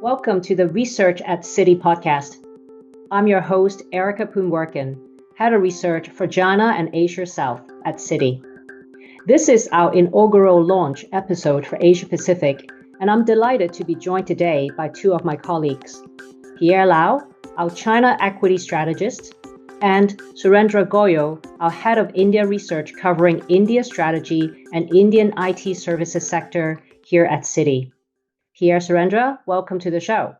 Welcome to the Research at Citi podcast. I'm your host, Erica Poon Werkun, Head of Research for China and Asia South at Citi. This is our inaugural launch episode for Asia Pacific, and I'm delighted to be joined today by two of my colleagues, Pierre Lau, our China equity strategist, and Surendra Goyal, our Head of India Research covering India strategy and Indian IT services sector here at Citi. Pierre, Surendra, welcome to the show.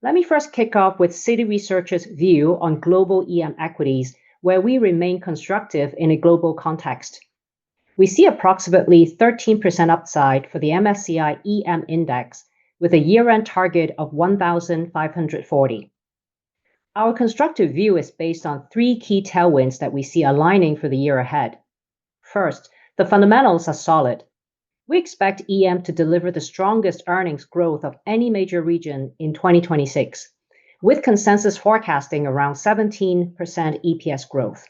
Let me first kick off with Citi Research's view on global EM equities, where we remain constructive in a global context. We see approximately 13% upside for the MSCI EM index, with a year-end target of 1,540. Our constructive view is based on three key tailwinds that we see aligning for the year ahead. First, the fundamentals are solid. We expect EM to deliver the strongest earnings growth of any major region in 2026, with consensus forecasting around 17% EPS growth.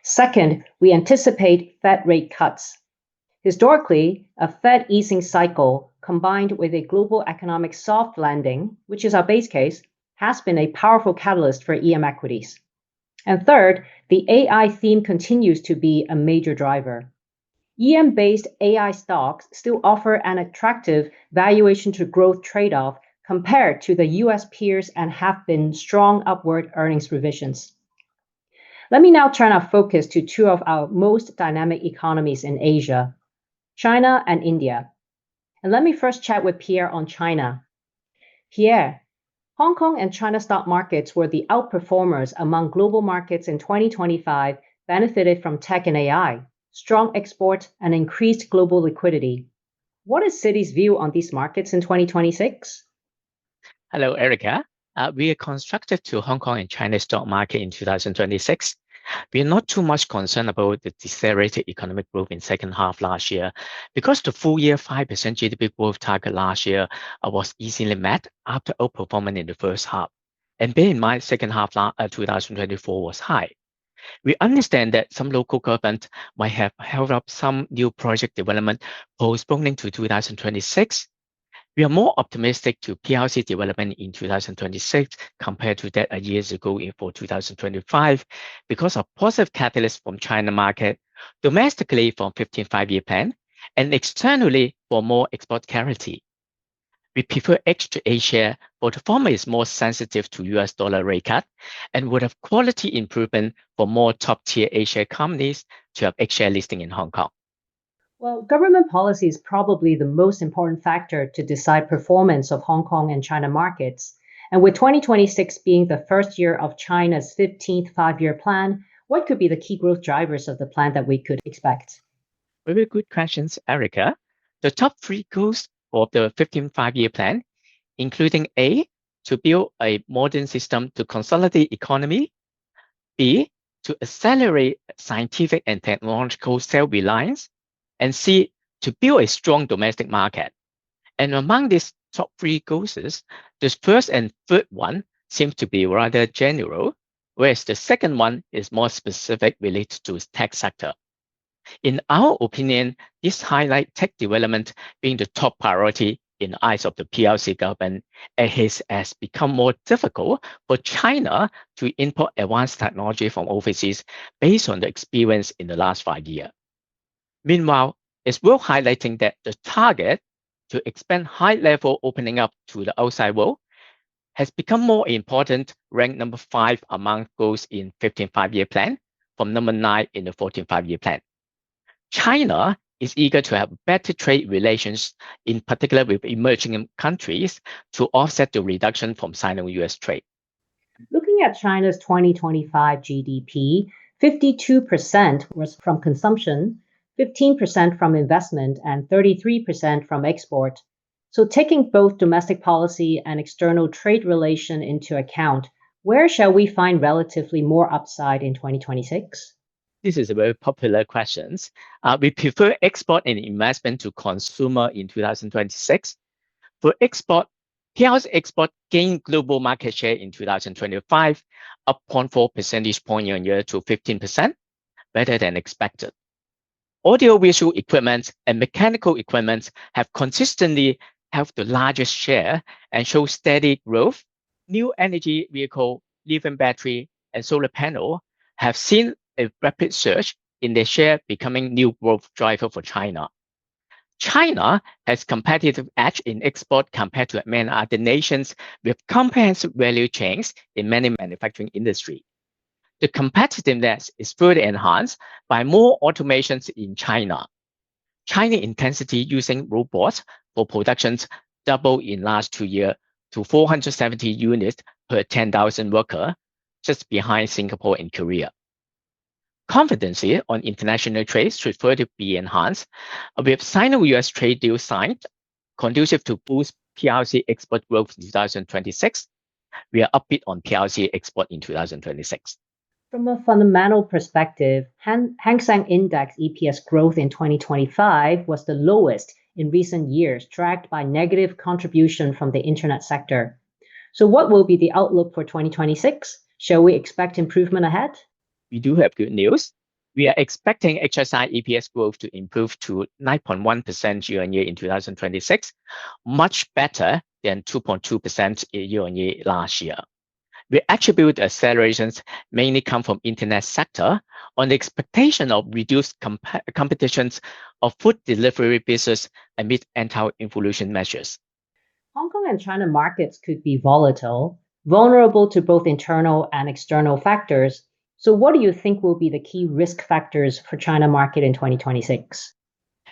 Second, we anticipate Fed rate cuts. Historically, a Fed easing cycle combined with a global economic soft landing, which is our base case, has been a powerful catalyst for EM equities. And third, the AI theme continues to be a major driver. EM-based AI stocks still offer an attractive valuation to growth trade-off compared to the US peers and have been strong upward earnings revisions. Let me now turn our focus to two of our most dynamic economies in Asia, China and India. And let me first chat with Pierre on China. Pierre, Hong Kong and China stock markets were the outperformers among global markets in 2025, benefited from tech and AI, strong export, and increased global liquidity. What is Citi's view on these markets in 2026? Hello, Erica. We are constructive to Hong Kong and China stock market in 2026. We are not too much concerned about the decelerated economic growth in second half last year because the full year 5% GDP growth target last year was easily met after outperforming in the first half. And bear in mind, second half 2024 was high. We understand that some local government might have held up some new project development postponing to 2026. We are more optimistic to PLC development in 2026 compared to that a years ago for 2025 because of positive catalysts from China market, domestically from 15th Five-Year Plan, and externally for more export clarity. We prefer H to A share, but the former is more sensitive to US dollar rate cut and would have quality improvement for more top-tier A share companies to have H share listing in Hong Kong. Well, government policy is probably the most important factor to decide performance of Hong Kong and China markets. And with 2026 being the first year of China's 15th Five-Year Plan, what could be the key growth drivers of the plan that we could expect? Very good questions, Erica. The top three goals of the 15th Five-Year Plan, including A, to build a modern system to consolidate economy, B, to accelerate scientific and technological self-reliance, and C, to build a strong domestic market. And among these top three goals, the first and third one seems to be rather general, whereas the second one is more specific related to tech sector. In our opinion, this highlights tech development being the top priority in the eyes of the PLC government, as it has become more difficult for China to import advanced technology from overseas based on the experience in the last 5 years. Meanwhile, it's worth highlighting that the target to expand high-level opening up to the outside world has become more important, ranked number 5 among goals in 15th Five-Year Plan, from number 9 in the 14th Five-Year Plan. China is eager to have better trade relations, in particular with emerging countries, to offset the reduction from Sino-US trade. Looking at China's 2025 GDP, 52% was from consumption, 15% from investment, and 33% from export. So taking both domestic policy and external trade relation into account, where shall we find relatively more upside in 2026? This is a very popular question. We prefer export and investment to consumer in 2026. For export, PL's export gained global market share in 2025, up 0.4 percentage point year-on-year to 15%, better than expected. Audiovisual equipment and mechanical equipment have consistently have the largest share and show steady growth. New energy vehicle, lithium battery, and solar panel have seen a rapid surge in their share, becoming new growth driver for China. China has competitive edge in export compared to many other nations with comprehensive value chains in many manufacturing industry. The competitiveness is further enhanced by more automations in China. China intensity using robots for productions doubled in last 2 years to 470 units per 10,000 workers, just behind Singapore and Korea. Confidence on international trade should further be enhanced with Sino-US trade deal signed, conducive to boost PRC export growth in 2026. We are upbeat on PRC export in 2026. From a fundamental perspective, Hang Seng Index EPS growth in 2025 was the lowest in recent years, dragged by negative contribution from the internet sector. So what will be the outlook for 2026? Shall we expect improvement ahead? We do have good news. We are expecting HSI EPS growth to improve to 9.1% year-on-year in 2026, much better than 2.2% year-on-year last year. We attribute accelerations mainly come from internet sector on the expectation of reduced competitions of food delivery business amid anti-inflation measures. Hong Kong and China markets could be volatile, vulnerable to both internal and external factors. So what do you think will be the key risk factors for China market in 2026?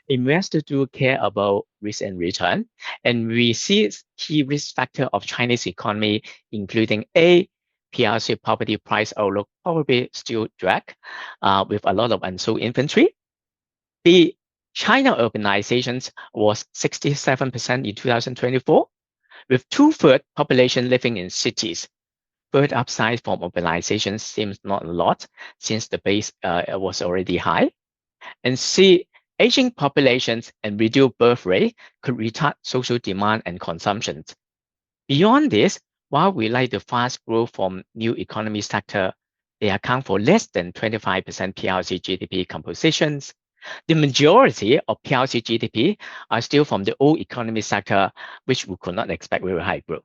Investors do care about risk and return, and we see key risk factor of Chinese economy, including A, PRC property price outlook probably still drag with a lot of unsold inventory. B, China urbanizations was 67% in 2024, with 2/3 population living in cities. Third upside from urbanization seems not a lot since the base was already high. And C, aging populations and reduced birth rate could retard social demand and consumption. Beyond this, while we like the fast growth from new economy sector, they account for less than 25% PRC GDP compositions. The majority of PRC GDP are still from the old economy sector, which we could not expect very high growth.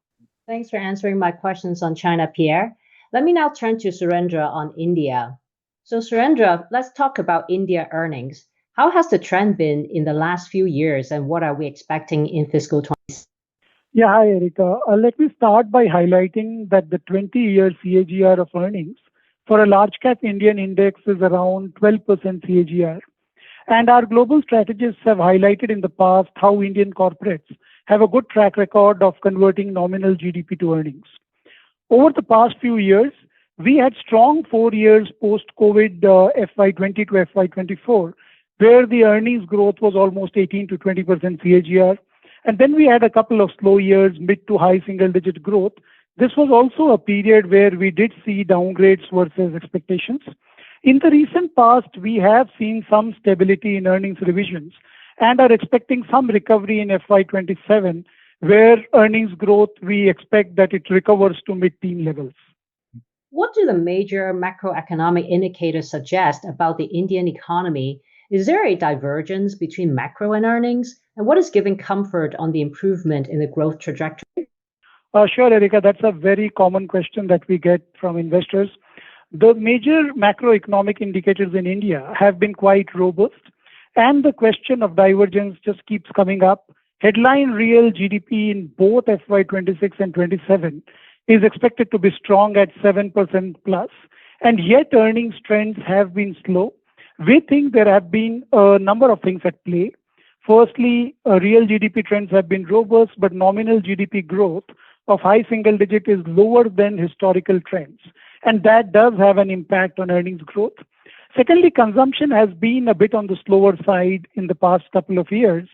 Thanks for answering my questions on China, Pierre. Let me now turn to Surendra on India. So Surendra, let's talk about India earnings. How has the trend been in the last few years and what are we expecting in fiscal 2026? Yeah, hi, Erica. Let me start by highlighting that the 20-year CAGR of earnings for a large cap Indian index is around 12% CAGR. And our global strategists have highlighted in the past how Indian corporates have a good track record of converting nominal GDP to earnings. Over the past few years, we had strong 4 years post-COVID FY20 to FY24, where the earnings growth was almost 18 to 20% CAGR. And then we had a couple of slow years, mid to high single-digit growth. This was also a period where we did see downgrades versus expectations. In the recent past, we have seen some stability in earnings revisions and are expecting some recovery in FY27, where earnings growth, we expect that it recovers to mid-teen levels. What do the major macroeconomic indicators suggest about the Indian economy? Is there a divergence between macro and earnings? And what is giving comfort on the improvement in the growth trajectory? Sure, Erica, that's a very common question that we get from investors. The major macroeconomic indicators in India have been quite robust, and the question of divergence just keeps coming up. Headline real GDP in both FY26 and 27 is expected to be strong at 7% plus, and yet earnings trends have been slow. We think there have been a number of things at play. Firstly, real GDP trends have been robust, but nominal GDP growth of high single digit is lower than historical trends, and that does have an impact on earnings growth. Secondly, consumption has been a bit on the slower side in the past couple of years,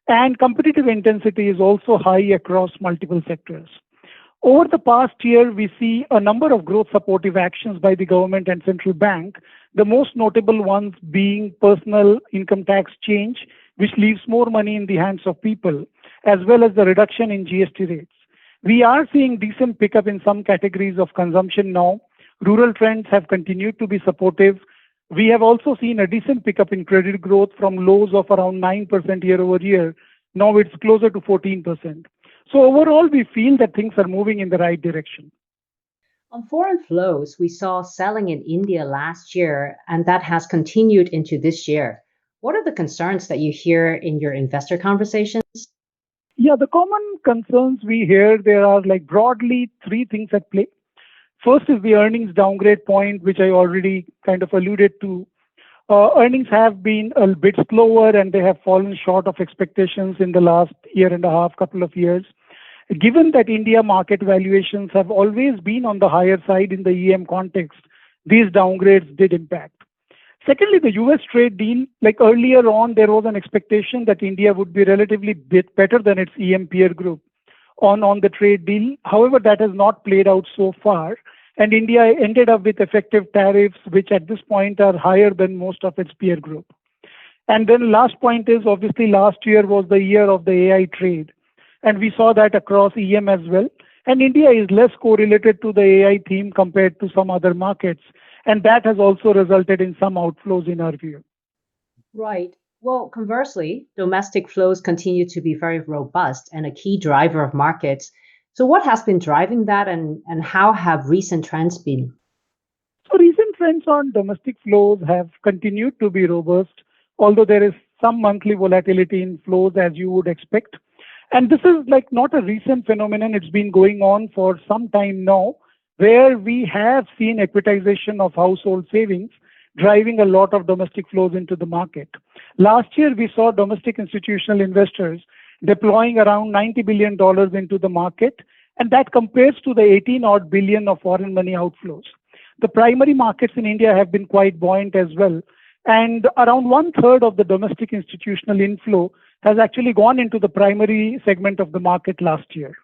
and competitive intensity is also high across multiple sectors. Over the past year, we see a number of growth supportive actions by the government and central bank, the most notable ones being personal income tax change, which leaves more money in the hands of people, as well as the reduction in GST rates. We are seeing decent pickup in some categories of consumption now. Rural trends have continued to be supportive. We have also seen a decent pickup in credit growth from lows of around 9% year over year, Now it's closer to 14%. So overall, we feel that things are moving in the right direction. On foreign flows, we saw selling in India last year, and that has continued into this year. What are the concerns that you hear in your investor conversations? Yeah, the common concerns we hear, there are like broadly three things at play. First is the earnings downgrade point, which I already kind of alluded to. Earnings have been a bit slower and they have fallen short of expectations in the last year and a half, couple of years. Given that India market valuations have always been on the higher side in the EM context, these downgrades did impact. Secondly, the US trade deal, like earlier on, there was an expectation that India would be relatively bit better than its EM peer group on the trade deal. However, that has not played out so far. And India ended up with effective tariffs, which at this point are higher than most of its peer group. And then last point is obviously last year was the year of the AI trade. And we saw that across EM as well. And India is less correlated to the AI theme compared to some other markets. And that has also resulted in some outflows in our view. Right. Well, conversely, domestic flows continue to be very robust and a key driver of markets. So what has been driving that and how have recent trends been? So recent trends on domestic flows have continued to be robust, although there is some monthly volatility in flows as you would expect. And this is like not a recent phenomenon. It's been going on for some time now, where we have seen equitization of household savings driving a lot of domestic flows into the market. Last year, we saw domestic institutional investors deploying around $90 billion into the market, and that compares to the 18-odd billion of foreign money outflows. The primary markets in India have been quite buoyant as well, and around one-third of the domestic institutional inflow has actually gone into the primary segment of the market last year.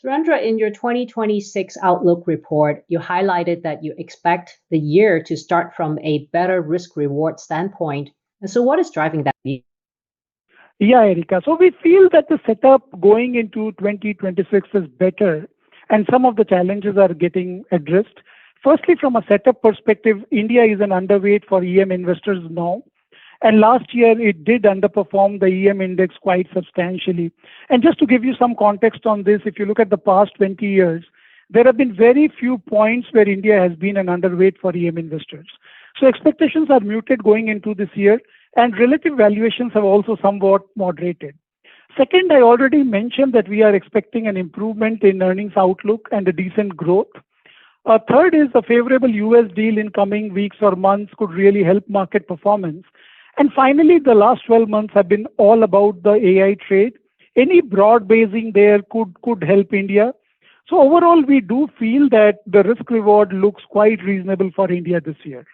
Surendra, in your 2026 Outlook report, you highlighted that you expect the year to start from a better risk-reward standpoint. And so what is driving that view? Yeah, Erika. So we feel that the setup going into 2026 is better and some of the challenges are getting addressed. Firstly, from a setup perspective, India is an underweight for EM investors now. And last year, it did underperform the EM index quite substantially. And just to give you some context on this, if you look at the past 20 years, there have been very few points where India has been an underweight for EM investors. So expectations are muted going into this year, and relative valuations have also somewhat moderated. Second, I already mentioned that we are expecting an improvement in earnings outlook and a decent growth. Third is a favorable US deal in coming weeks or months could really help market performance. And finally, the last 12 months have been all about the AI trade. Any broad basing there could help India. So overall, we do feel that the risk reward looks quite reasonable for India this year.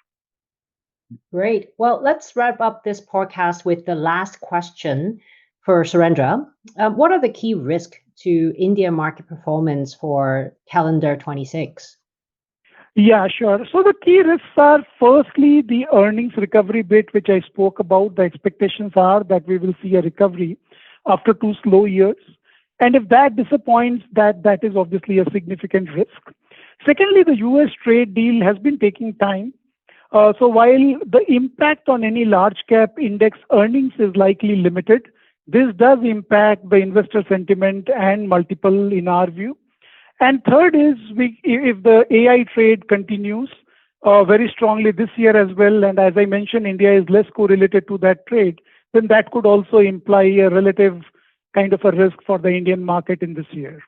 Great. Well, let's wrap up this podcast with the last question for Surendra. What are the key risks to India market performance for calendar 26? Yeah, sure. So the key risks are firstly the earnings recovery bit, which I spoke about. The expectations are that we will see a recovery after 2 slow years. And if that disappoints, that is obviously a significant risk. Secondly, the US trade deal has been taking time. So while the impact on any large cap index earnings is likely limited, this does impact the investor sentiment and multiple in our view. And third is if the AI trade continues very strongly this year as well, and as I mentioned, India is less correlated to that trade, then that could also imply a relative kind of a risk for the Indian market in this year.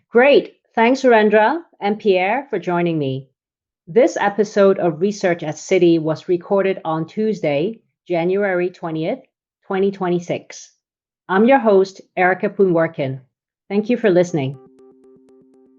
Great. Thanks, Surendra and Pierre, for joining me. This episode of Research at Citi was recorded on Tuesday, January 20th, 2026. I'm your host, Erica Poon Werkun. Thank you for listening.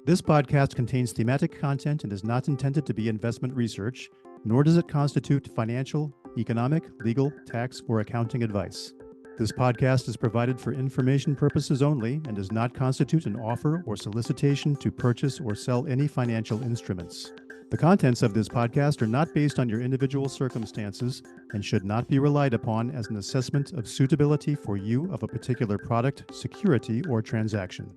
This podcast contains thematic content and is not intended to be investment research, nor does it constitute financial, economic, legal, tax, or accounting advice. This podcast is provided for information purposes only and does not constitute an offer or solicitation to purchase or sell any financial instruments. The contents of this podcast are not based on your individual circumstances and should not be relied upon as an assessment of suitability for you of a particular product, security, or transaction.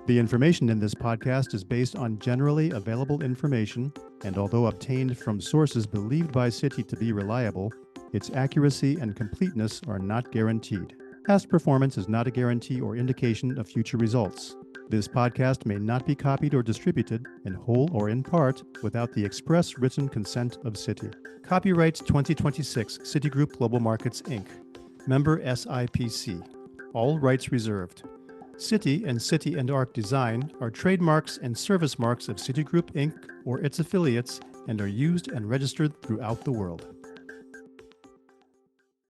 The information in this podcast is based on generally available information, and although obtained from sources believed by Citi to be reliable, its accuracy and completeness are not guaranteed. Past performance is not a guarantee or indication of future results. This podcast may not be copied or distributed in whole or in part without the express written consent of Citi. Copyright 2026 Citigroup Global Markets Inc. Member SIPC. All rights reserved. Citi and Citi and Arc Design are trademarks and service marks of Citigroup Inc. or its affiliates and are used and registered throughout the world.